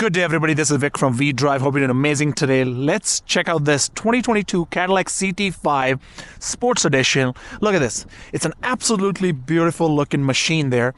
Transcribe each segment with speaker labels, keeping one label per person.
Speaker 1: Good day, everybody. This is Vic from V Drive. Hope you're doing amazing today. Let's check out this 2022 Cadillac CT5 Sports Edition. Look at this. It's an absolutely beautiful looking machine there.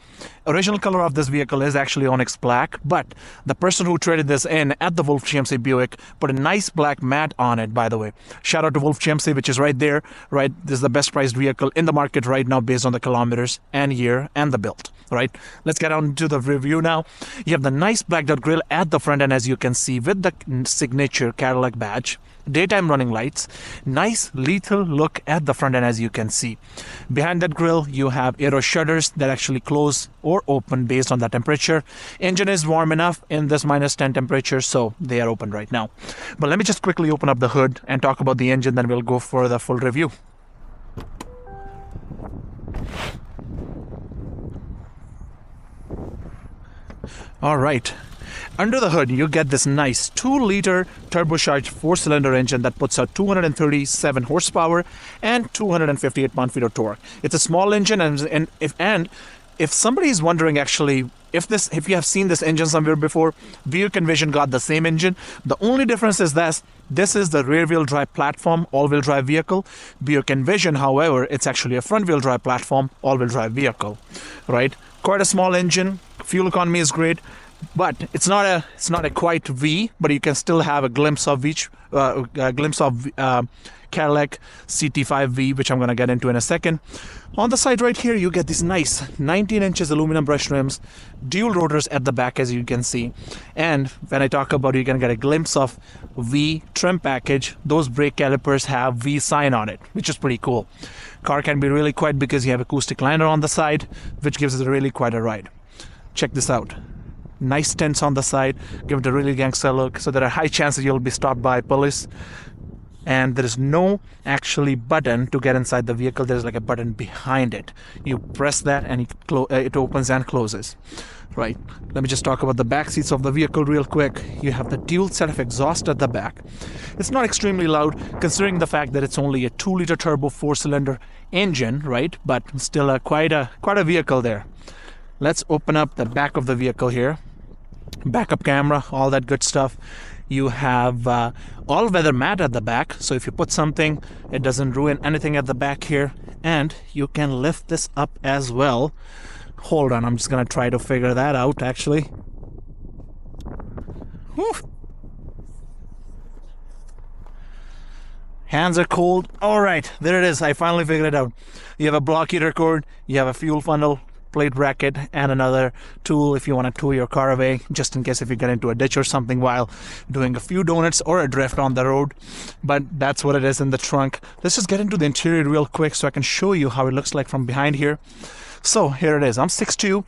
Speaker 1: Original color of this vehicle is actually onyx black, but the person who traded this in at the Wolf GMC Buick put a nice black matte on it, by the way. Shout out to Wolf GMC, which is right there, right? This is the best priced vehicle in the market right now based on the kilometers and year and the build. Right, let's get on to the review now. You have the nice blacked out grille at the front end, as you can see, with the signature Cadillac badge. Daytime running lights. Nice lethal look at the front end, as you can see. Behind that grille, you have aero shutters that actually close or open based on the temperature. Engine is warm enough in this -10 temperature, so they are open right now. But let me just quickly open up the hood and talk about the engine, then we'll go for the full review. All right, under the hood you get this nice 2-liter turbocharged 4-cylinder engine that puts out 237 horsepower and 258 pound-feet of torque. It's a small engine, and if somebody is wondering actually if you have seen this engine somewhere before, Buick Envision got the same engine. The only difference is that this is the rear-wheel drive platform, all-wheel drive vehicle. Buick Envision, however, it's actually a front-wheel drive platform, all-wheel drive vehicle, right? Quite a small engine. Fuel economy is great, but it's not a quite V, but you can still have a glimpse of Cadillac CT5V, which I'm going to get into in a second. On the side right here, you get these nice 19 inches aluminum brush rims, dual rotors at the back, as you can see. And when I talk about it, you're going to get a glimpse of V trim package. Those brake calipers have V sign on it, which is pretty cool. Car can be really quiet because you have acoustic liner on the side, which gives it really quite a ride. Check this out. Nice tints on the side, give it a really gangster look, so there are high chances you'll be stopped by police. And there is no actually button to get inside the vehicle. There's like a button behind it. You press that and it opens and closes. Right, let me just talk about the back seats of the vehicle real quick. You have the dual set of exhaust at the back. It's not extremely loud considering the fact that it's only a 2-liter turbo 4-cylinder engine, right? But still quite a vehicle there. Let's open up the back of the vehicle here. Backup camera, all that good stuff. You have all-weather mat at the back, so if you put something, it doesn't ruin anything at the back here. And you can lift this up as well. Hold on, I'm just gonna try to figure that out actually. Whew. Hands are cold. All right, there it is. I finally figured it out. You have a block heater cord, you have a fuel funnel, plate bracket, and another tool if you want to tow your car away, just in case if you get into a ditch or something while doing a few donuts or a drift on the road. But that's what it is in the trunk. Let's just get into the interior real quick so I can show you how it looks like from behind here. So here it is. I'm 6'2".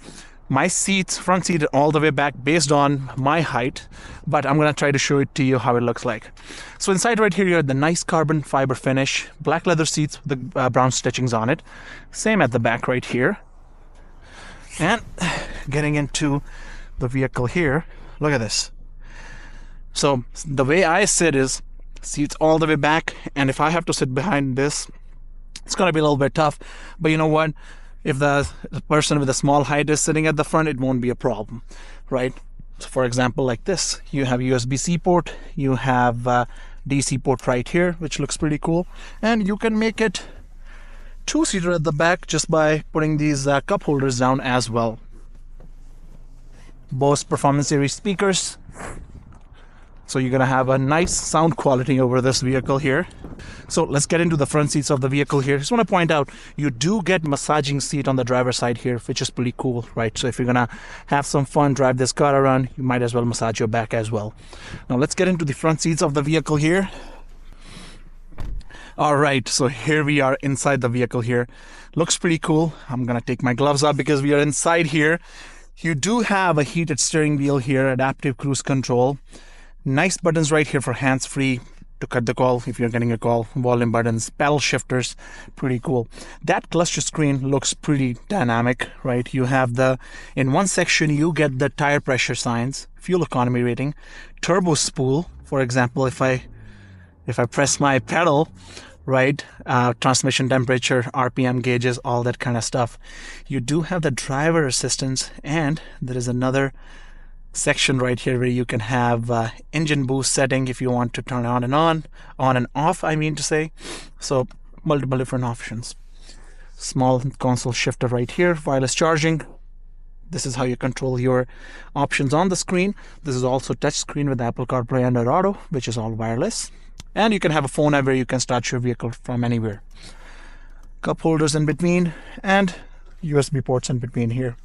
Speaker 1: My seats, front seat, are all the way back based on my height, but I'm going to try to show it to you how it looks like. So inside right here, you have the nice carbon fiber finish, black leather seats with the brown stitchings on it. Same at the back right here. And getting into the vehicle here, look at this. So the way I sit is seats all the way back, and if I have to sit behind this, it's going to be a little bit tough. But you know what? If the person with a small height is sitting at the front, it won't be a problem, right? So for example, like this, you have USB-C port, you have DC port right here, which looks pretty cool, and you can make it 2-seater at the back just by putting these cup holders down as well. Bose Performance Series speakers, so you're gonna have a nice sound quality over this vehicle here. So let's get into the front seats of the vehicle here. Just want to point out, you do get massaging seat on the driver's side here, which is pretty cool, right? So if you're gonna have some fun, drive this car around, you might as well massage your back as well. Now let's get into the front seats of the vehicle here. All right, so here we are inside the vehicle here. Looks pretty cool. I'm gonna take my gloves off because we are inside here. You do have a heated steering wheel here, adaptive cruise control. Nice buttons right here for hands-free to cut the call if you're getting a call. Volume buttons, pedal shifters, pretty cool. That cluster screen looks pretty dynamic, right? You have in one section you get the tire pressure signs, fuel economy rating, turbo spool. For example, if I press my pedal, right, transmission temperature, RPM gauges, all that kind of stuff. You do have the driver assistance, and there is another section right here where you can have engine boost setting if you want to turn on and off, I mean to say. So multiple different options. Small console shifter right here, wireless charging. This is how you control your options on the screen. This is also touch screen with Apple CarPlay and Android Auto, which is all wireless. And you can have a phone where you can start your vehicle from anywhere. Cup holders in between and USB ports in between here.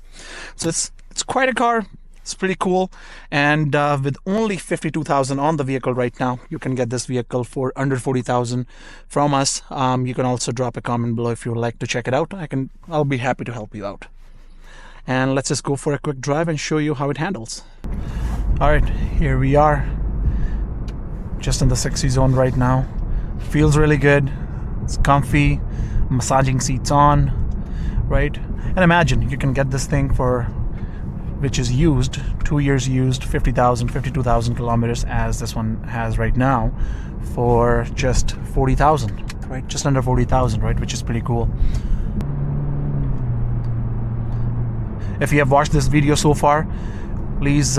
Speaker 1: So it's quite a car. It's pretty cool. And with only 52,000 on the vehicle right now, you can get this vehicle for under 40,000 from us. You can also drop a comment below if you would like to check it out. I'll be happy to help you out. And let's just go for a quick drive and show you how it handles. All right, here we are. Just in the 60 zone right now. Feels really good. It's comfy. Massaging seats on, right? And imagine you can get this thing for, which is used, 2 years used, 50,000, 52,000 kilometers, as this one has right now, for just 40,000, right? Just under 40,000, right? Which is pretty cool. If you have watched this video so far, please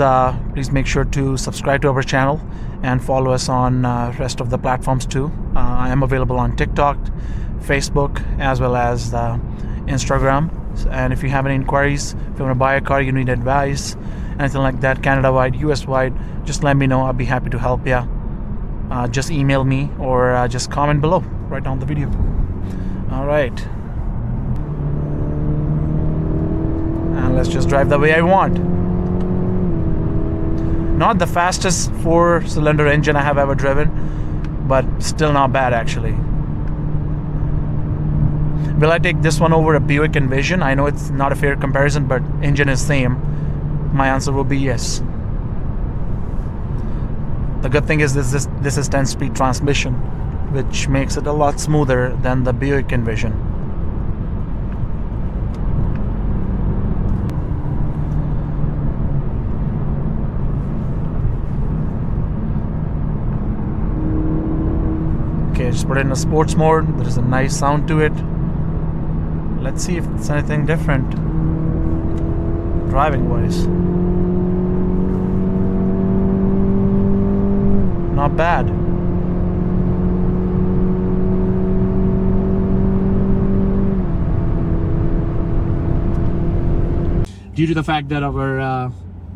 Speaker 1: make sure to subscribe to our channel and follow us on rest of the platforms too. I am available on TikTok, Facebook, as well as Instagram. And if you have any inquiries, if you want to buy a car, you need advice, anything like that, Canada-wide, US-wide, just let me know. I'll be happy to help you. Just email me or just comment below right down the video. All right. And let's just drive the way I want. Not the fastest 4-cylinder engine I have ever driven, but still not bad actually. Will I take this one over a Buick Envision? I know it's not a fair comparison, but engine is same. My answer will be yes. The good thing is this is 10-speed transmission, which makes it a lot smoother than the Buick Envision. Okay, just put it in a sports mode. There's a nice sound to it. Let's see if it's anything different driving wise. Not bad. Due to the fact that our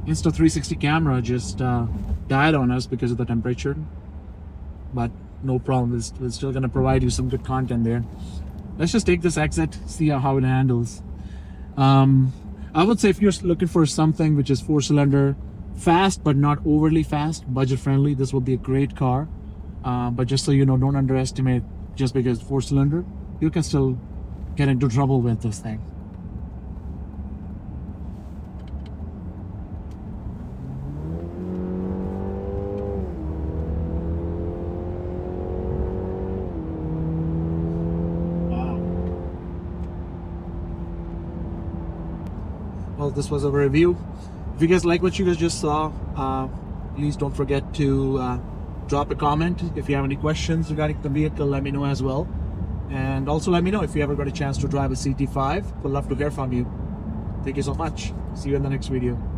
Speaker 1: Insta360 camera just died on us because of the temperature, but no problem, we're still going to provide you some good content there. Let's just take this exit, see how it handles. I would say if you're looking for something which is 4-cylinder, fast but not overly fast, budget friendly, this will be a great car. But just so you know, don't underestimate just because 4-cylinder, you can still get into trouble with this thing. Well, this was a review. If you guys like what you guys just saw, please don't forget to drop a comment. If you have any questions regarding the vehicle, let me know as well. And also let me know if you ever got a chance to drive a CT5. We'd love to hear from you. Thank you so much. See you in the next video.